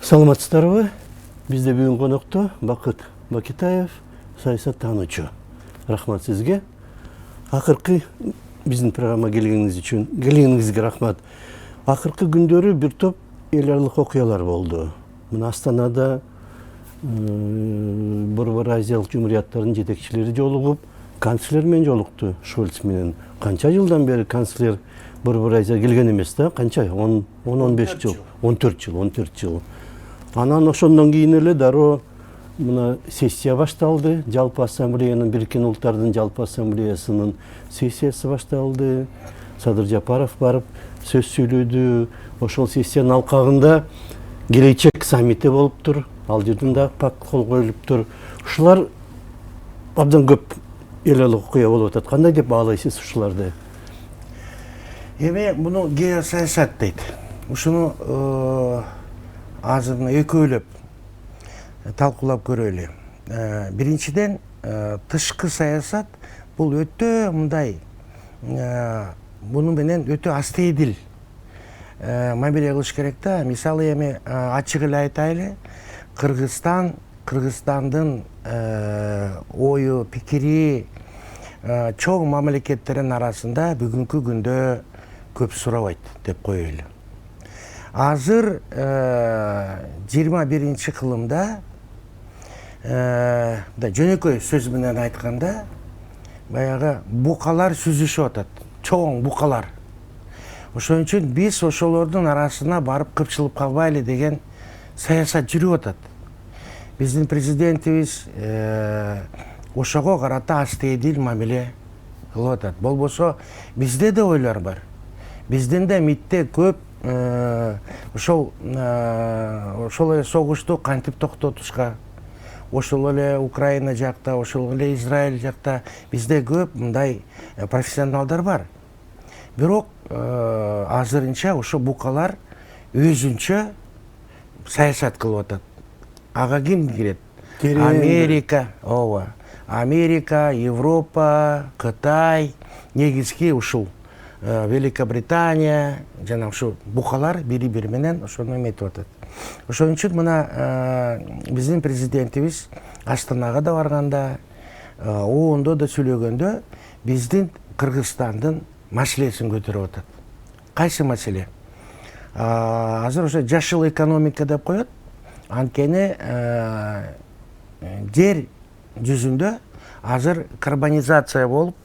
Саламатсыздарбы? Бизде бүгүн конокто Бакыт Бакитаев, саясаттануучу. Рахмат сизге. Акыркы биздин программага келгениңизге рахмат. Акыркы күндөрү бир топ эл аралык окуялар болду. Мына Астанада Борбор Азиялык Жумурияттардын жетекчилери жолугуп, канцлер менен жолукту, Шольц менен. Канча жылдан бери канцлер Борбор Азия келген эмес да? Канча? 10-15 жыл. 14 жыл. Анан ошондон кийин эле дароо мына сессия башталды. Жалпы ассамблеянын, Бириккен Улуттардын Жалпы ассамблеясынын сессиясы башталды. Садыр Жапаров барып сөз сүйлөдү. Ошол сессиянын алкагында келечек саммити болуптур. Ал жерден да пакт кол коюлуптур. Ушулар абдан көп эл аралык окуя болуп атат. Кандай деп баалайсыз ушуларды? Эми муну геосаясат дейт. Ушуну азыр экөөлөп талкуулап көрөлү. Биринчиден, тышкы саясат бул өтө мындай, муну менен өтө астейдил мамиле кылыш керек да. Мисалы эми ачык эле айтайлы, Кыргызстандын ою, пикири чоң мамлекеттердин арасында бүгүнкү күндө көп сурабайт деп коелу. Азыр 21 кылымда жөнөкөй сөз менен айтканда, баягы букалар сүзүшүп атат, чоң букалар. Ошон үчүн биз ошолордун арасына барып кыпчылып калбайлы деген саясат жүрүп атат. Биздин президентибиз ошого карата астейдил мамиле кылып атат. Болбосо бизде да ойлор бар. Биздин да митте көп ошол эле согушту кантип токтотушка, ошол эле Украина жакта, ошол эле Израиль жакта бизде көп мындай профессионалдар бар. Бирок азырынча ошо букалар өзүнчө саясат кылып атат. Ага ким кирет? Америка, Европа, Кытай, негизги ушул Великобритания, жана ушу букалар бири-бири менен ошону эметип атат. Ошон үчүн мына биздин президентибиз Астанага да барганда, оондо да сүйлөгөндө биздин Кыргызстандын маселесин көтөрүп атат. Кайсы маселе? Азыр ошо жашыл экономика деп коет. Анткени жер жүзүндө азыр карбонизация болуп,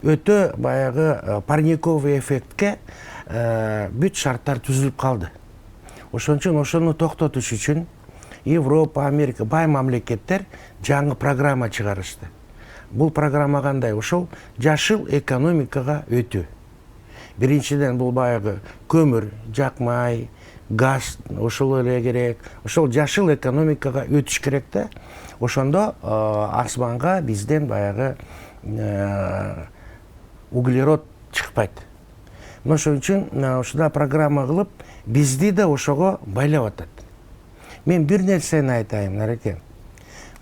өтө баягы парниковый эффектке бүт шарттар түзүлүп калды. Ошон үчүн ошону токтотуш үчүн Европа, Америка, бай мамлекеттер жаңы программа чыгарышты. Бул программа кандай? Ошол жашыл экономикага өтүү. Биринчиден бул баягы көмүр жакмай, газ ошол эле керек. Ошол жашыл экономикага өтүш керек да. Ошондо асманга бизден баягы углерод чыкпайт. Ошон үчүн ушундай программа кылып, бизди да ошого байлап атат. Мен бир нерсени айтайын, Нареке.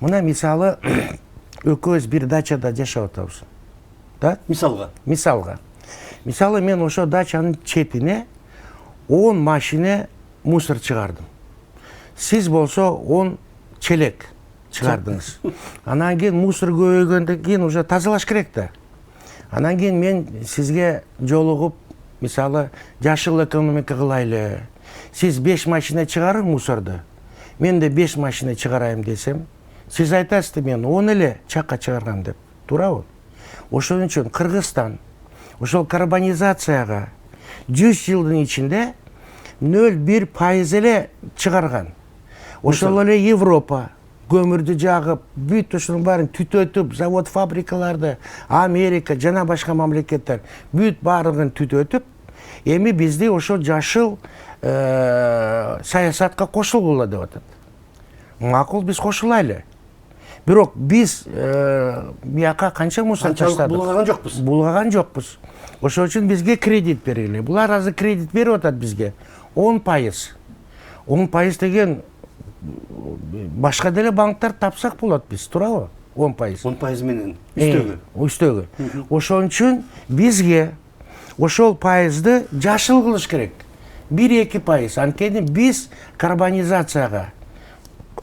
Мына мисалы экөөбүз бир дачада жашап атабыз. Да? Мисалга. Мисалы мен ошо дачанын четине 10 машина мусор чыгардым. Сиз болсо 10 челек чыгардыңыз. Анан кийин мусор көбөйгөндөн кийин уже тазалаш керек да. Анан кийин мен сизге жолугуп, мисалы, жашыл экономика кылайлы. Сиз 5 машина чыгарып мусорду, мен де 5 машина чыгарайм десем, сиз айтасыз, мен 10 эле чакка чыгаргам деп. Туурабы? Ошон үчүн Кыргызстан ошол карбонизацияга 100 жылдын ичинде 0,1% эле чыгарган. Ошол эле Европа көмүрдү жагып, бүт ушунун баарын түтөтүп, завод, фабрикаларды, Америка жана башка мамлекеттер бүт баардыгын түтөтүп, эми бизди ошо жашыл саясатка кошулгула деп атат. Макул, биз кошулайлы. Бирок биз бияка канча мусор таштадык? Булгаган жокпуз. Ошон үчүн бизге кредит бергиле. Булар азыр кредит берип атат бизге 10%. 10% деген башка деле банктар тапсак болот биз, туурабы? 10%. 10% менен үстөгө. Ошон үчүн бизге ошол пайызды жашыл кылыш керек. 1-2%. Анткени биз карбонизацияга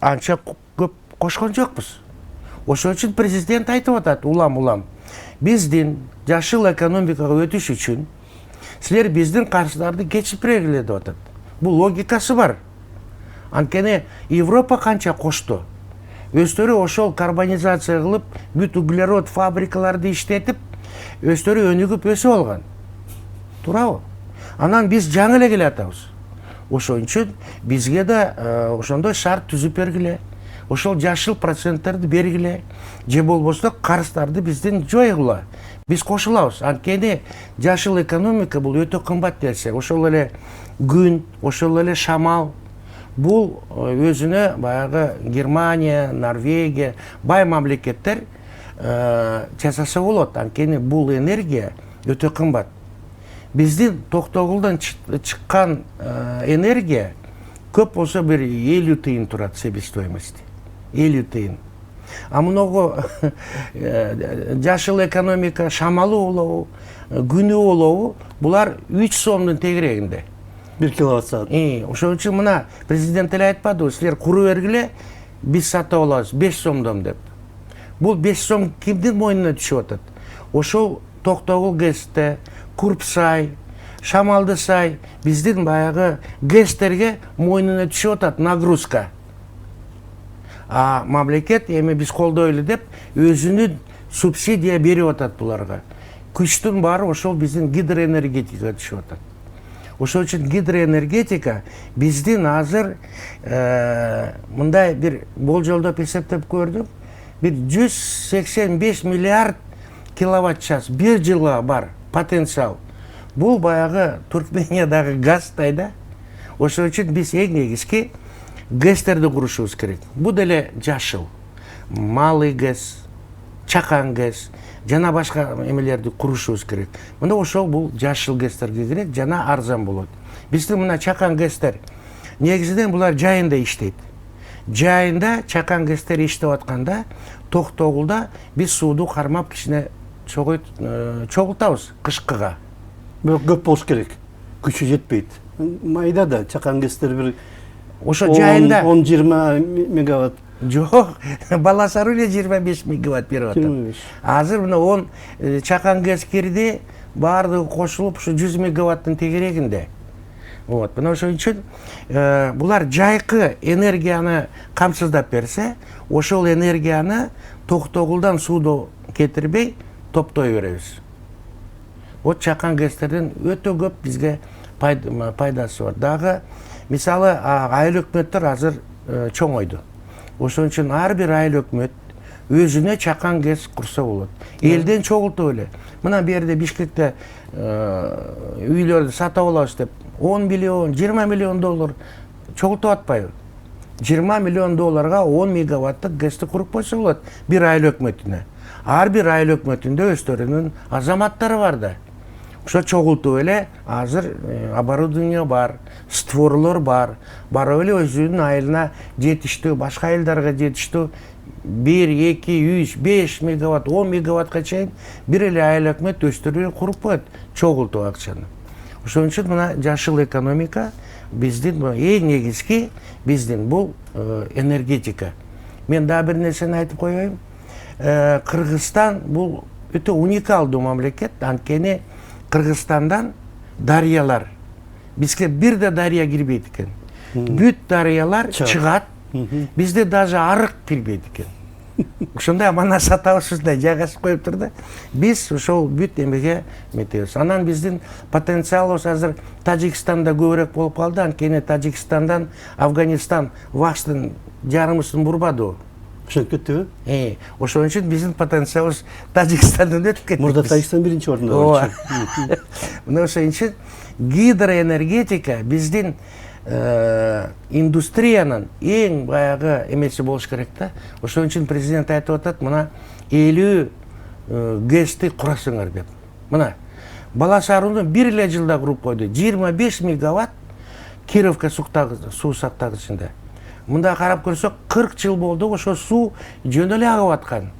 анча көп кошкон жокпуз. Ошон үчүн президент айтып атат улам биздин жашыл экономикага өтүш үчүн силер биздин каршыларды кечип бергиле деп атат. Бул логикасы бар. Анткени Европа канча кошту. Өздөрү ошол карбонизация кылып, бүт углерод фабрикаларды иштетип, өздөрү өнүгүп өсүп алган. Туурабы? Анан биз жаңы эле келатабыз. Ошон үчүн бизге да ошондой шарт түзүп бергиле. Ошол жашыл проценттерди бергиле. Же болбосо карыздарды бизден жойгула. Биз кошулабыз. Анткени жашыл экономика бул өтө кымбат нерсе. Ошол эле күн, ошол эле шамал. Бул өзүнө баягы Германия, Норвегия, бай мамлекеттер жасаса болот. Анткени бул энергия өтө кымбат. Биздин Токтогулдан чыккан энергия көп болсо бир 50 тыйын турат себестоимости. 50 тыйын. А много жашыл экономика, шамалы болобу, күнү болобу, булар 3 сомдун тегерегинде. 1 киловатт саат. Ошон үчүн мына президент эле айтпадыбы, силер куру бергиле, биз сатып алабыз 5 сомдон деп. Бул 5 сом кимдин мойнуна түшүп атат? Ошол Токтогул ГЭСте, Курпсай, Шамалдысай, биздин баягы ГЭСтерге мойнуна түшүп атат нагрузка. А мамлекет эми биз колдойлу деп өзүнүн субсидия берип атат буларга. Күчтүн баары ошол биздин гидроэнергетикага түшүп атат. Ошон үчүн гидроэнергетика биздин азыр мындай бир болжолдоп эсептеп көрдүм. Бир 185 миллиард киловатт час бир жылга бар потенциал. Бул баягы Туркмениядагы газдай да. Ошон үчүн биз эң негизги ГЭСтерди курушубуз керек. Бул деле жашыл. Малый ГЭС, чакан ГЭС жана башка эмелерди курушубуз керек. Мына ошол бул жашыл ГЭСтерге кирет, жана арзан болот. Биздин мына чакан ГЭСтер негизинен булар жайында иштейт. Жайында чакан ГЭСтер иштеп атканда Токтогулда биз сууду кармап кичине чогултабыз кышкыга. Бирок көп болуш керек. Күчү жетпейт. Майда да чакан ГЭСтер бир ошо жайында 10-20 мегаватт. Жок, Баласаруу эле 25 мегаватт берип атат. Азыр мына 10 чакан ГЭС кирди, баардыгы кошулуп ушу 100 мегаваттын тегерегинде. Вот, мына ошон үчүн булар жайкы энергияны камсыздап берсе, ошол энергияны Токтогулдан сууду кетирбей топтой беребиз. Вот чакан ГЭСтердин өтө көп бизге пайдасы бар. Дагы мисалы айыл өкмөттөр азыр чоңойду. Ошон үчүн ар бир айыл өкмөт өзүнө чакан ГЭС курса болот. Элден чогултуп эле. Мына бу жерде Бишкекте үйлөрдү сатып алабыз деп 10 миллион, 20 миллион доллар чогултуп атпайбы? 20 миллион долларга 10 мегаваттык ГЭСти куруп койсо болот бир айыл өкмөтүнө. Ар бир айыл өкмөтүндө өздөрүнүн азаматтары бар да. Ошо чогултуп эле азыр оборудование бар, створлор бар. Барып эле өзүнүн айылына жетиштүү, башка айылдарга жетиштүү 1, 2, 3, 5 мегаватт, 10 мегаваттка чейин бир эле айыл өкмөт өздөрү куруп коет чогултуп акчаны. Ошон үчүн мына жашыл экономика биздин эң негизги биздин бул энергетика. Мен дагы бир нерсени айтып коеюн. Кыргызстан бул өтө уникалдуу мамлекет, анткени Кыргызстандан дарыялар. Бизге бир да дарыя кирбейт экен. Бүт дарыялар чыгат. Бизде даже арык кирбейт экен. Ошондой манас атабыз ушундай жайгашып коюптур да. Биз ошол бүт эмеге метебиз. Анан биздин потенциалыбыз азыр Тажикстанда көбүрөөк болуп калды. Анткени Тажикстандан Афганистан вакытын жарымысын бурбады. Ошентип кеттиби? Ошон үчүн биздин потенциалыбыз Тажикстандан өтүп кетти. Мурда Тажикстан биринчи орунда болчу. Мына ошон үчүн гидроэнергетика биздин индустриянын эң баягы эмеси болуш керек да. Ошон үчүн президент айтып атат, мына 50 ГЭСти курасыңар деп. Мына Баласарууну бир эле жылда куруп койду. 25 мегаватт Кировка суу сактагычында. Мында карап көрсөк 40 жыл болду ошо суу жөн эле агып аткан.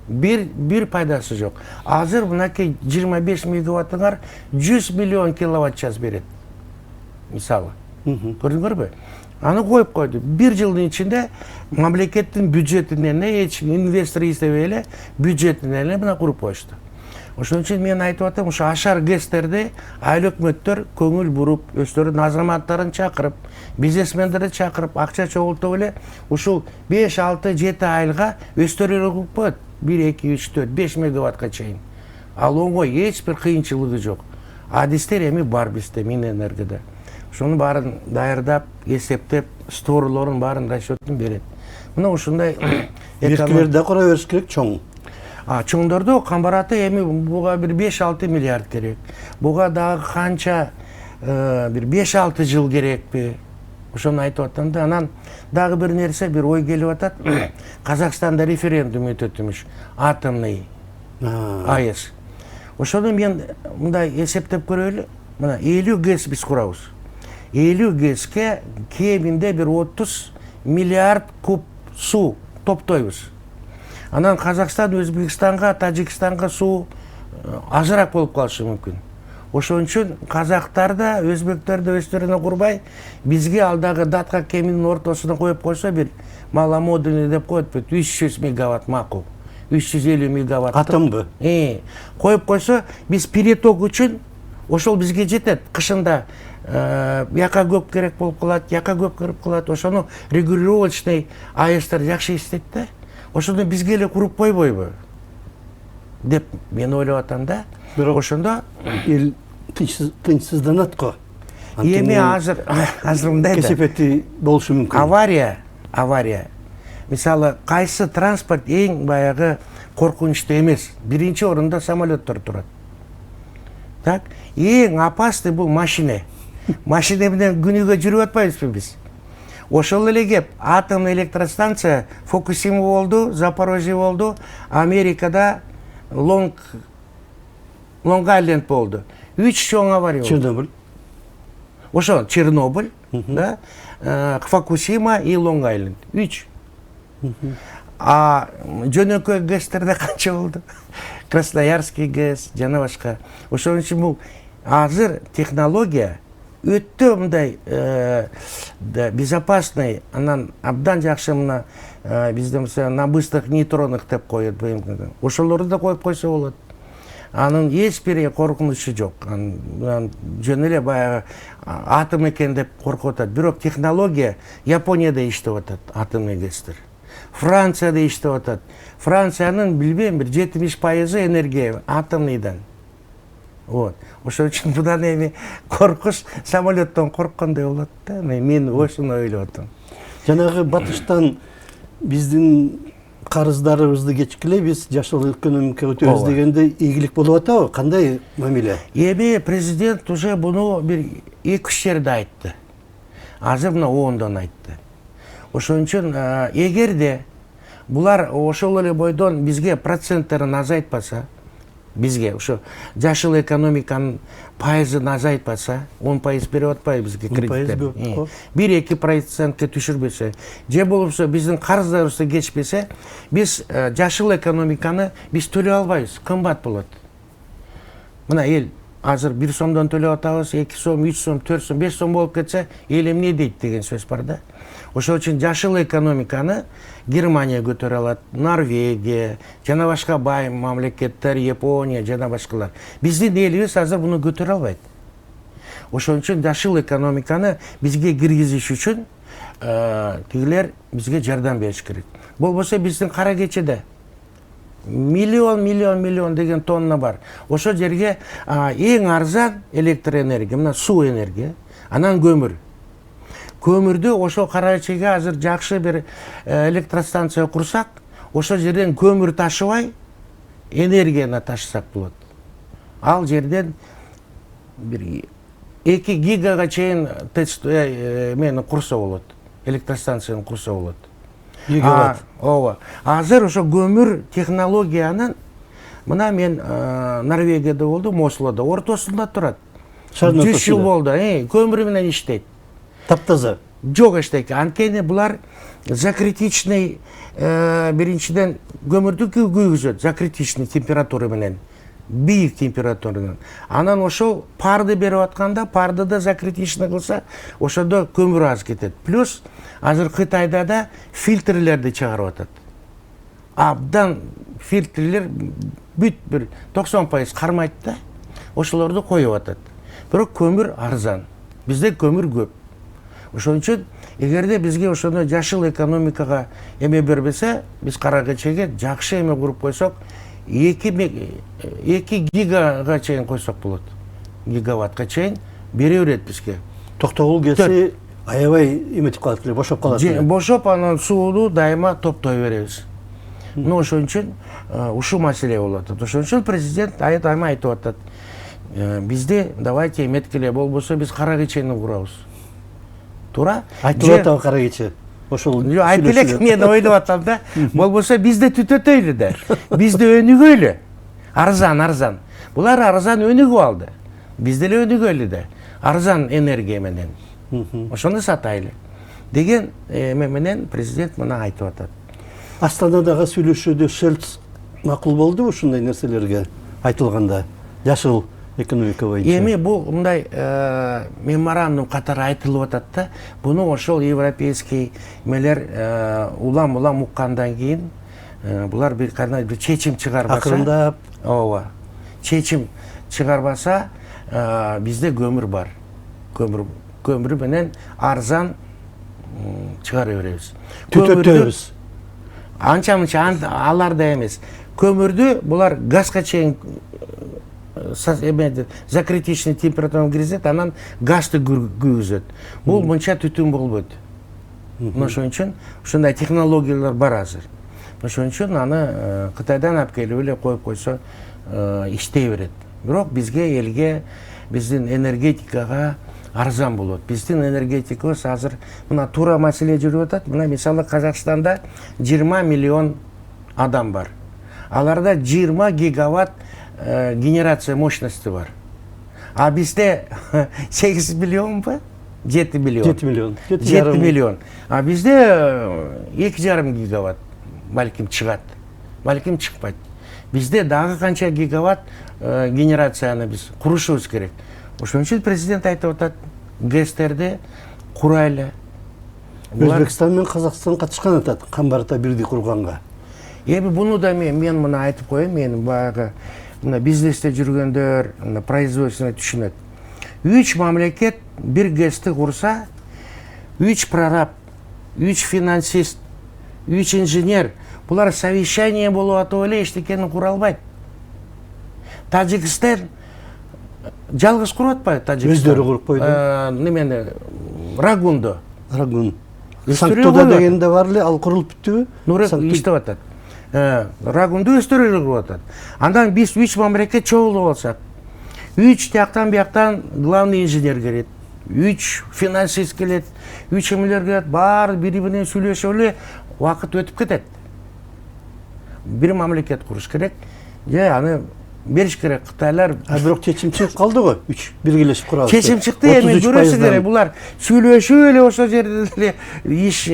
Бир пайдасы жок. Азыр мынакей 25 мегаваттыңар 100 миллион киловатт час берет. мисалы. Көрдүңөрбү? Аны коюп койду. 1 жылдын ичинде мамлекеттин бюджетинен эч инвестор издебей эле бюджетинен эле мына куруп коюшту. Ошон үчүн мен айтып атам, ушу ашар гэстерди айыл өкмөттөр көңүл буруп, өздөрүнүн азаматтарын чакырып, бизнесмендерди чакырып, акча чогултуп эле ушул 5, 6, 7 айылга өздөрү куруп коет. 1, 2, 3, 4, 5 мегаваттка чейин. Ал оңой, эч бир кыйынчылыгы жок. Адистер эми бар бизде Минэнергода. Ошонун баарын даярдап, эсептеп, сторлорун баарын расчетун берет. Мына ушундай Биркилерди да кура бериш керек, чоң. Чоңдорду камбараты эми буга бир 5-6 миллиард керек. Буга дагы канча бир 5-6 жыл керекпи? Ошону айтып атам да. Анан дагы бир нерсе, бир ой келип атат. Казакстанда референдум өтөтүмүш, атомный АЭС. Ошону мен мындай эсептеп көрөлү. Мына 50 ГЭС биз курабыз. 50 ГЭСке кеминде бир 30 миллиард куб суу топтойбуз. Анан Казакстан Өзбекстанга, Тажикстанга суу азыраак болуп калышы мүмкүн. Ошон үчүн казактар да, өзбектер да өздөрүнө курбай, бизге алдагы датка кеминин ортосуна коюп койсо бир маломодульный деп коет, 300 мегаватт макул. 350 мегаватт. Атомбу? Коюп койсо, биз переток үчүн ошол бизге жетет. Кышында яка көп керек болуп калат, яка көп кирип калат. Ошону регулировочный АЭСтер жакшы иштейт да. Ошону бизге эле куруп койбойбу деп мен ойлоп атам да. Бирок ошондо эл тынчсызданат го. Эми азыр мындай да. Кесепети болушу мүмкүн. Авария. Мисалы, кайсы транспорт эң баягы коркунучтуу эмес? Биринчи орунда самолеттор турат. Так, эң опасный бул машина. Машина менен күнүгө жүрүп атпайбызбы биз? Ошол эле кеп, атомный электростанция Фукусима болду, Запорожье болду, Америкада Лонг-Айленд болду. 3 чоң авария болду. Чернобыль. Ошо Чернобыль, да, Фукусима и Лонг-Айленд. 3. Жөнөкөй ГЭСтерде канча болду? Красноярский ГЭС, жана башка. Ошон үчүн бул азыр технология өттө мындай безопасный, анан абдан жакшы мына бизде на быстрых нейтронных деп коет. Ошолорду да коюп койсо болот. Анын эч бир коркунучу жок. Жөн эле баягы атом экен деп коркуп атат. Бирок технология Японияда иштеп атат, атомный ГЭСтер. Францияда иштеп атат. Франциянын билбейм бир 70% энергия атомныйдан. Вот. Ошон үчүн будан эми коркуш самолеттон корккондой болот да. Мен ошону ойлоп атам. Жанагы батыштан биздин карыздарыбызды кечкилей биз жашыл экономика өтөбүз дегенде ийгилик болуп атабы? Кандай мамиле? Эми президент уже буну бир 2-3 жерде айтты. Азыр мына ООНдон айтты. Ошон үчүн эгерде булар ошол эле бойдон бизге проценттерин азайтпаса, бизге ошо жашыл экономиканын пайызын азайтпаса, 10% берип атпайбы бизге кредиттер. 1-2%ке түшүрбөсө, же болбосо биздин карыздарыбызды кечпесе, биз жашыл экономиканы биз төлөй албайбыз, кымбат болот. Мына эл азыр 1 сомдон төлөп атабыз, 2 сом, 3 сом, 4 сом, 5 сом болуп кетсе, эл эмне дейт деген сөз бар да. Ошол үчүн жашыл экономиканы Германия көтөрө алат, Норвегия, жана башка бай мамлекеттер, Япония, жана башкалар. Биздин элибиз азыр буну көтөрө албайт. Ошон үчүн жашыл экономиканы бизге киргизиш үчүн тигилер бизге жардам бериш керек. Болбосо биздин кара кечеде миллион деген тонна бар. Ошол жерге эң арзан электроэнергия, мына суу энергия, анан көмүр. Көмүрдү ошол кара кечеге азыр жакшы бир электростанция курсак, ошол жерден көмүр ташыбай энергияны ташысак болот. Ал жерден бир 2 гигага чейин мени курса болот, электростанцияны курса болот. Гигаватт. Ооба. Азыр ошо көмүр технологиянын мына мен Норвегияда болдум, Ослодо, ортосунда турат. 100 жыл болду, көмүр менен иштейт. Таптаза. Жок эчтеке. Анткени булар закритичный биринчиден көмүрдү күйгүзөт, закритичный температура менен. бийик температурадан. Анан ошол парды берип атканда, парды да закритичный кылса, ошондо көмүр аз кетет. Плюс азыр Кытайда да фильтрлерди чыгарып атат. Абдан фильтрлер бүт бир 90% кармайт да, ошолорду коюп атат. Бирок көмүр арзан. Бизде көмүр көп. Ошон үчүн эгерде бизге ошондой жашыл экономикага эме бербесе, биз Каракечеге жакшы эме куруп койсок, 2 гигага чейин койсок болот. Гигаваттка чейин бере берет бизге. Токтогул келсе аябай эметип калат эле, бошоп калат эле. Бошоп, анан сууну дайыма топтой беребиз. Ошон үчүн ушул маселе болот. Ошон үчүн президент айыма айтып атат. Бизде давайте эметкиле, болбосо биз Каракечени курабыз. Туура? Айтылып атабы Каракече. Ошол айтып элек, мен ойлоп атам да. Болбосо бизде түтөтөйлү да. Бизде өнүгөйлү. Арзан. Булар арзан өнүгүп алды. Бизде эле өнүгөйлү да. Арзан энергия менен. Ошону сатайлы деген эме менен президент мына айтып атат. Астанадагы сүйлөшүүдө Шельц макул болду ушундай нерселерге айтылганда, жашыл экономика боюнча. Эми бул мындай меморандум катары айтылып атат да. Буну ошол европейский эмелер улам уккандан кийин булар бир кандай бир чечим чыгарбаса, Акырындап, ооба, чечим чыгарбаса, бизде көмүр бар. Көмүр менен арзан чыгара беребиз. түтөтөбүз. Анча-мынча аларда эмес. Көмүрдү булар газга чейин закритичный температураны киргизет, анан газды күйгүзөт. Бул мынча түтүн болбойт. Ошон үчүн ушундай технологиялар бар азыр. Ошон үчүн аны Кытайдан алып келип эле коюп койсо иштей берет. Бирок бизге, элге, биздин энергетикага арзан болот. Биздин энергетикабыз азыр мына туура маселе жүрүп атат. Мына мисалы Казакстанда 20 миллион адам бар. Аларда 20 гигаватт генерация мощности бар. А бизде 8 миллионбу? 7 миллион. 7 миллион. 7 миллион. А бизде 2,5 гигаватт балким чыгат. Балким чыкпайт. Бизде дагы канча гигаватт генерацияны биз курушубуз керек. Ошон үчүн президент айтып атат, ГЭСтерди курайлы. Өзбекстан менен Казакстан катышкан атат, Камбарда бирдей курганга. Эми буну да мен мына айтып коеюн, менин баягы мына бизнесте жүргөндөр, мына производствоны түшүнөт. 3 мамлекет бир ГЭСти курса, 3 прораб, 3 финансист, 3 инженер, булар совещание болуп атып эле эчтекени кура албайт. Тажикстан жалгыз куруп атпайбы Тажикстан? Өздөрү куруп койду. Немени Рагунду. Санктода дегенде бар эле, ал курулуп бүттүбү? Нурек иштеп атат. Рагунду өздөрү эле куруп атат. Андан биз 3 мамлекет чогулуп алсак, 3 тияктан бияктан главный инженер келет, 3 финансист келет, 3 эмелер келет, баары бири менен сүйлөшүп эле убакыт өтүп кетет. Бир мамлекет куруш керек, же аны бериш керек. Кытайлар Бирок чечим чыгып калды го. 3 биргелешип курабыз. Чечим чыкты, эми көрөсүң керек. Булар сүйлөшүп эле ошол жерде эле иш.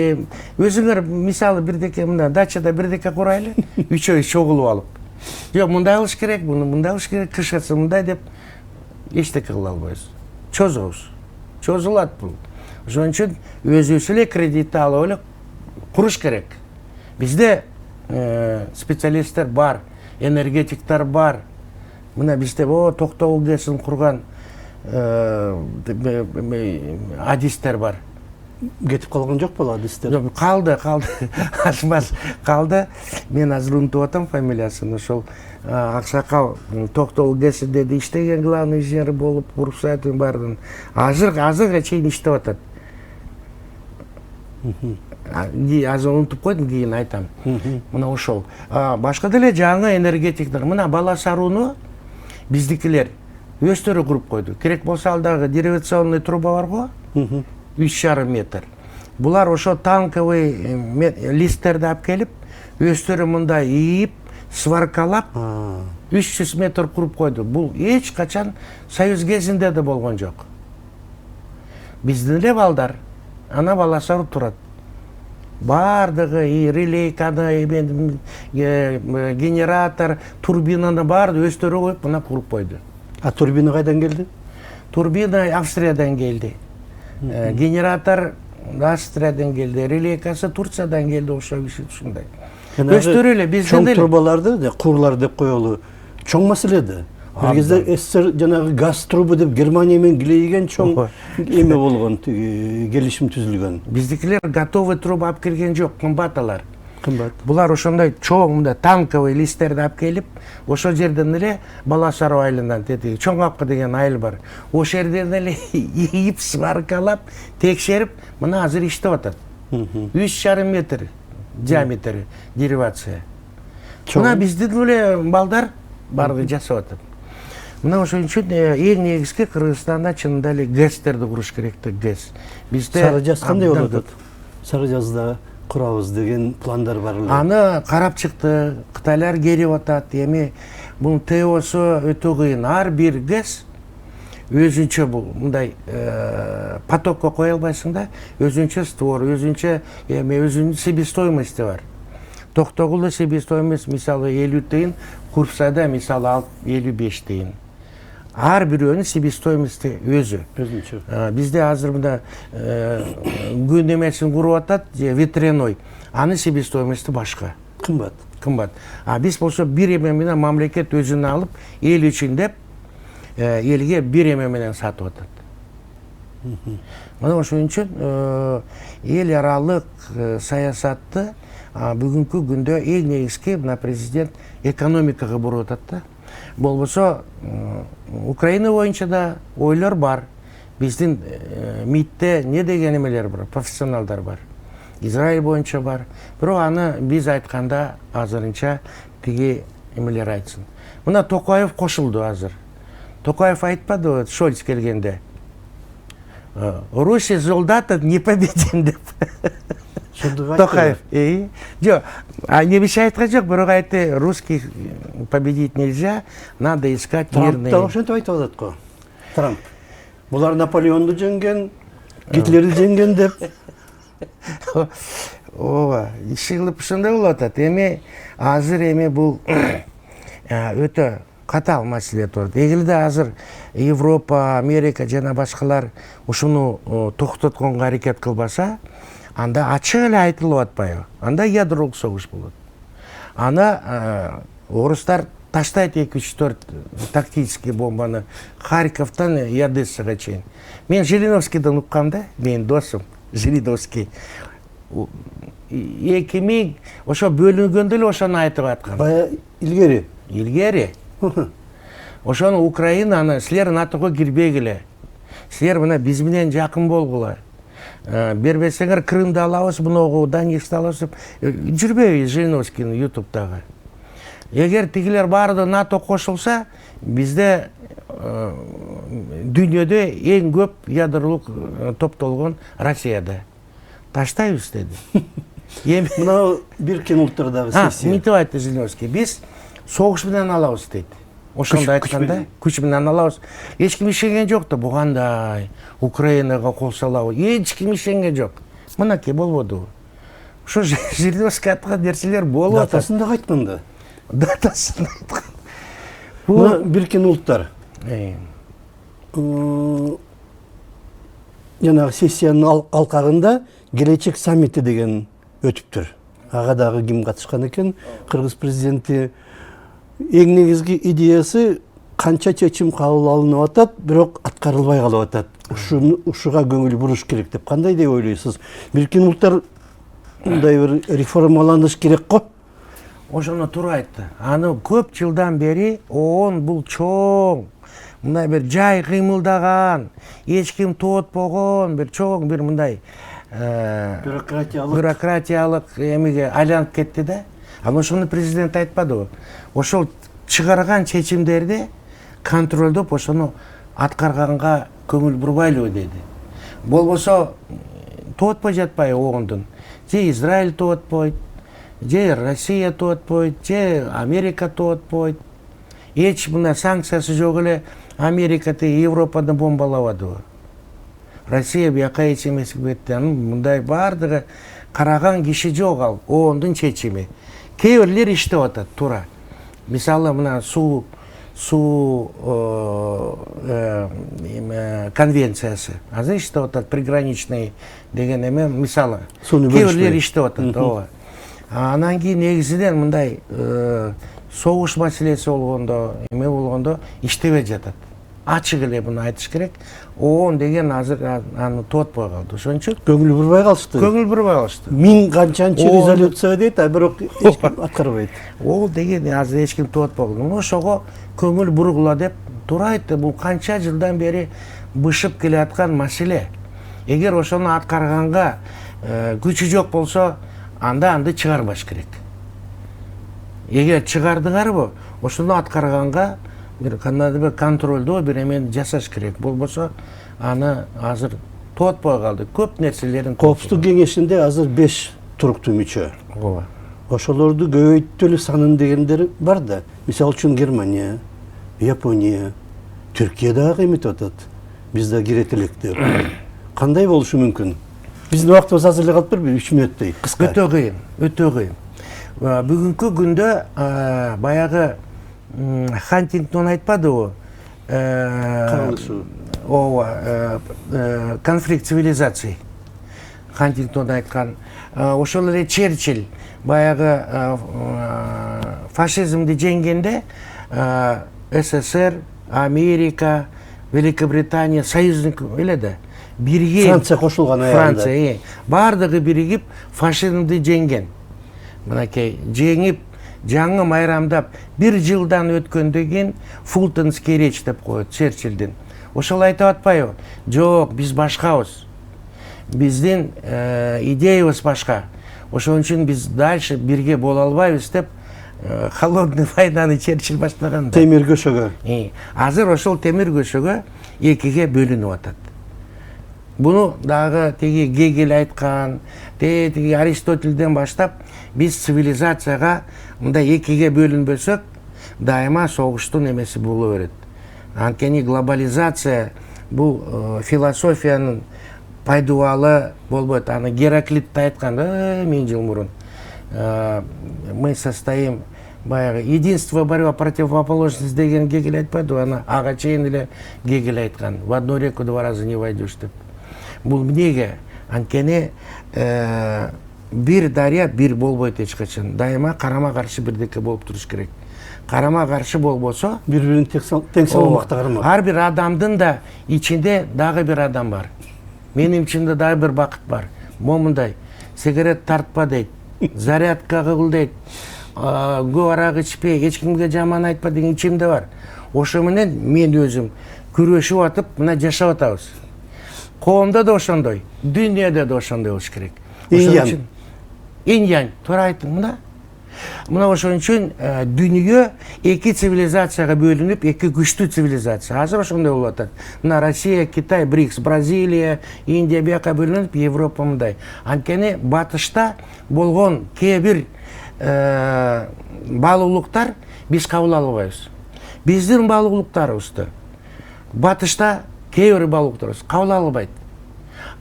Өзүңөр мисалы бирдеке мына дачада бирдеке курайлы, үчөө чогулуп алып. Жок, мындай кылыш керек, мындай кылыш керек, кышкасы мындай деп эчтеке кыла албайбыз. Чозобуз. Чозулат бул. Ошон үчүн өзүбүз эле кредитти алып эле куруш керек. Бизде специалисттер бар, энергетиктер бар. Мына бизде Токтогул ГЭСин курган адистер бар. Кетип калган жок боло адистер? Жок, калды. Ашмас калды. Мен азыр унутуп атам фамилиясын. Ошол аксакал Токтогул ГЭСинде иштеген главный инженер болуп, курсатын бардын. Азырга чейин иштеп атат. Азыр унутуп койдум, кийин айтам. Мына ошол. Башка деле жаңы энергетиктер. Мына Бала Сарууну биздикилер өздөрү куруп койду. Керек болсо алдагы деревационный труба бар го, 3,5 метр. Булар ошо танковый листтерди алып келип, өздөрү мындай ийип, сваркалап, 300 метр куруп койду. Бул эч качан Союз кезинде да болгон жок. Биздин эле балдар ана Бала Саруу турат. бардығы релейканы, генератор, турбинаны барды өстері қойып, мұна құрып қойды. А турбина қайдан келді? Турбина Австриядан келді. Генератор Австриядан келді. Релейкасы Турциядан келді. Ошындай. Өстөрелі, бізден чоң трубаларды, құрлар деп қойылы, чоң мәселеді. Bir кезде СССР жаңағы газ трубы деп Германиямен келейген чоң еме болған, келішім түзілген. Біздікілер готовый труба алып келген жоқ, қымбаталар. Қымбат. Бұлар ошондай чоң танковый листерді алып келіп, ошо жерден эле Балашаров айылынан чоң апкы деген айыл бар. Ошо жерден эле ийип сваркалап, текшерип, мына азыр иштеп атат. 3,5 метр диаметрі деривация. Мына биздин эле балдар барды жасап атат. Мына ошон үчүн эң негизги Кыргызстанда чынында эле ГЭСтерди куруш керек да, ГЭС. Бизде Сары жаз кандай болот? Сары жазда курабыз деген пландар бар эле. Аны карап чыкты, Кытайлар келип атат. Эми бул ТОсу өтө кыйын. Ар бир ГЭС өзүнчө мындай потокко кое албайсың да, өзүнчө створ, өзүнчө өзүнүн себестоимости бар. Токтогулда себестоимость мисалы 50 тыйын, Курсада мисалы 55 тыйын. Ар бирөөнүн себестоимости өзү. Өзүнчө. Бизде азыр мында күн эмесин куруп атат, ветряной. Анын себестоимости башка. Кымбат. Кымбат. Биз болсо бир эме менен мамлекет өзүнө алып, эл үчүн деп элге бир эме менен сатып атат. Мына ошон үчүн эл аралык саясатты бүгүнкү күндө эң негизги мына президент экономикага буруп атат да. Болбосо Украина боюнча да ойлор бар. Биздин МИДте не деген эмелер бар, профессионалдар бар. Израиль боюнча бар. Бирок аны биз айтканда азырынча тиги эмелер айтсын. Мына Токаев кошулду азыр. Токаев айтпады Шольц келгенде. Руси солдаты непобедим деп. Токаев. Жо, небеше айткан жок, бирок айтты, русских победить нельзя, надо искать мирные. Трамп да ошентип айтып атат го. Трамп. Булар Наполеонду жеңген, Гитлерди жеңген деп. Ооба, ишилип ушундай болуп атат. Эми азыр бул өтө катаал маселе турат. Эгерде азыр Европа, Америка жана башкалар ушуну токтотконго аракет кылбаса, анда ачык эле айтылып атпайбы? Анда ядролук согуш болот. Ана орустар таштайт 2-3-4 тактический бомбаны Харьковтан Одессага чейин. Мен Жириновскийден уккам да, менин досум Жириновский. 2000 ошо бөлүнгөндө эле ошону айтып аткан. Бая илгери. Илгери. Ошону Украинаны силер НАТОго кирбегиле. Силер мына биз менен жакын болгула. Бербесеңер Крымды алабыз, муногу Донецкти алабыз деп жүрбөйбүз Жириновскийдин YouTube'дагы. Эгер тигилер баары НАТО кошулса, бизде дүйнөдө эң көп ядролук топтолгон Россияда. Таштайбыз деди. Мына Биркен улуттардагы сессия. Мынтип айтты Жириновский. Биз согуш менен алабыз дейт. Ошондой айтканда, күч менен алабыз. Эч ким ишенген жок да, бугандай Украинага кол салабыз. Эч ким ишенген жок. Мынакей болбоду. Ошо Жириновский айткан нерселер болуп атат. Датасын да айткан да. Датасын айткан. Мына Биркен улуттар. Жанагы сессиянын алкагында келечек саммити деген өтүптүр. Ага дагы ким катышкан экен? Кыргыз президенти эң негизги идеясы канча чечим кабыл алынып атат, бирок аткарылбай калып атат. Ушуга көңүл буруш керек деп кандай деп ойлойсуз? Биркен улуттар мындай бир реформаланыш керек го? Ошону туура айтты. Аны көп жылдан бери ООН бул чоң, мындай бир жай кыймылдаган, эч ким тоотпогон, бир чоң бир мындай бюрократиялык эмеге айланып кетти да. Аны ошону президент айтпадыбы? Ошол чыгарган чечимдерди контролдоп, ошону аткарганга көңүл бурбайлыбы деди. Болбосо тоотпой жатпайбы ООНдун? Же Израиль тоотпойт, же Россия тоотпойт, же Америка тоотпойт. Эч мына санкциясы жок эле Американы Европаны бомбалабадыбы? Россия бияка эч эмес кетти. Мындай бардыгы караган киши жок ал, оондун чечими. Кээ бирлер иштеп атат туура. Мисалы мына суу конвенциясы. Азыр иштеп атат приграничный деген эме мисалы. Кээ бирлер иштеп атат, ооба. Анан кийин негизинен мындай согуш маселеси болгондо, эме болгондо иштебей жатат. Ачык эле буну айтыш керек. ООН деген азыр аны туатпай калды. Ошон үчүн көңүл бурбай калышты. Көңүл бурбай калышты. Миң канчанчы резолюция дейт, а бирок эч ким аткарбайт. Ол деген азыр эч ким туатпай калды. Ошого көңүл бургула деп туура айтты. Бул канча жылдан бери бышып келе аткан маселе. Эгер ошону аткарганга күчү жок болсо, анда анды чыгарбаш керек. Эгер чыгардыңарбы, ошону аткарганга бир кандайдыр контролдоо бир эмени жасаш керек. Болбосо аны азыр туатпай калды. Көп нерселерин Коопсуздук кеңешинде азыр 5 туруктуу мүчө. Ооба. Ошолорду көбөйттүлү санын дегендер бар да. Мисалы үчүн Германия, Япония, Түркия дагы эметип атат. Биз да кирет элек деп. Кандай болушу мүмкүн? Биздин убактыбыз азыр эле калып берби? 3 мүнөттөй, кыска. Өтө кыйын, өтө кыйын. Бүгүнкү күндө баягы Хантингтон айтпадыбы? Ооба, конфликт цивилизаций. Хантингтон айткан. Ошол эле Черчилль баягы фашизмди жеңгенде СССР, Америка, Великобритания союзник эле да. Бирге Франция кошулган аягында. Франция, бардыгы биригип фашизмди жеңген. Мынакей жеңип, жаңы майрамдап, 1 жылдан өткөндөн кийин Фултонский речь деп коет Черчиллдин. Ошол айтып атпайбы? Жок, биз башкабыз. Биздин идеябыз башка. Ошон үчүн биз дальше бирге боло албайбыз деп холодный войнаны Черчилль баштаган. Темир көшөгө. Азыр ошол темир көшөгө экиге бөлүнүп атат. Буну дагы теги Гегель айткан, теги Аристотельден баштап биз цивилизацияга мындай экиге бөлүнбөсөк, дайыма согуштун эмеси боло берет. Анткени глобализация бул философиянын пайдубалы болбойт. Аны Гераклит да айткан 1000 жыл мурун. Мы состоим баягы единство, борьба, противоположность деген Гегель айтпайды, аны ага чейин эле Гегель айткан. В одну реку 2 раза не войдешь деп. Бул эмнеге? Анткени бир дарыя бир болбойт эч качан. Дайыма карама каршы бирдеке болуп туруш керек. Карама каршы болбосо, бири-бирин тең салмакта кармак. Ар бир адамдын да ичинде дагы бир адам бар. Менин ичимде дагы бир бакыт бар. Момундай, сигарет тартпа дейт, зарядка кыл дейт, көп арак ичпе, эч кимге жаман айтпа деген ичимде бар. Ошо менен мен өзүм күрөшүп атып, мына жашап атабыз. Коомдо да ошондой, дүйнөдө да ошондой болуш керек. Инь-янь, туура айттың мына. Мына ошон үчүн дүйнө эки цивилизацияга бөлүнүп, эки күчтүү цивилизация. Азыр ошондой болуп атат. Мына Россия, Китай, БРИКС, Бразилия, Индия бияка бөлүнүп, Европа мындай. Анткени батышта болгон кээ бир баалуулуктар биз кабыл албайбыз. Биздин баалуулуктарыбызды батышта кээ бир баалуулуктарыбыз кабыл албайт.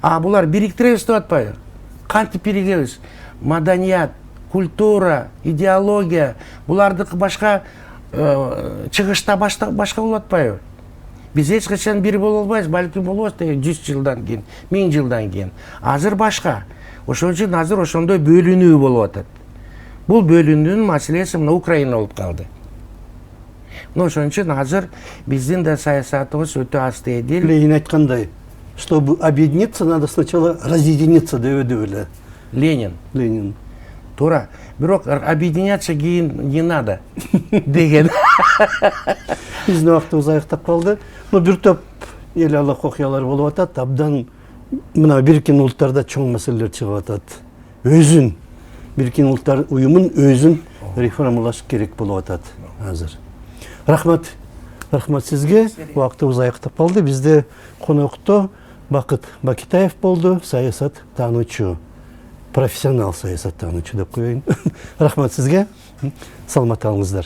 А булар бириктиребиз деп атпайбы? Кантип биригебиз? Маданият, культура, идеология, булардыкы башка чыгышта башка болуп атпайбы? Биз эч качан бир боло албайбыз, балким болобуз 100 жылдан кийин, 1000 жылдан кийин. Азыр башка. Ошон үчүн азыр ошондой бөлүнүү болуп атат. Бул бөлүнүүнүн маселеси мына Украина болуп калды. Ошон үчүн азыр биздин да саясатыбыз өтө асты эдил. Ленин айткандай, чтобы объединиться, надо сначала разъединиться деп эле. Ленин. Туура. Бирок объединяться кийин не надо деген. Биздин убактыбыз аяктап калды. Бир топ эл алак окуялар болуп атат. Абдан мына Бириккен Улуттарда чоң маселелер чыгып атат. Өзүн Бириккен Улуттар уюмун өзүн реформалаш керек болуп атат азыр. Рахмат сизге. Убактыбыз аяктап калды. Бизде конокто Бакыт Бакитаев болду, саясат таануучу, профессионал саясат таануучу деп коеюн. Рахмат сизге. Саламат болуңуздар.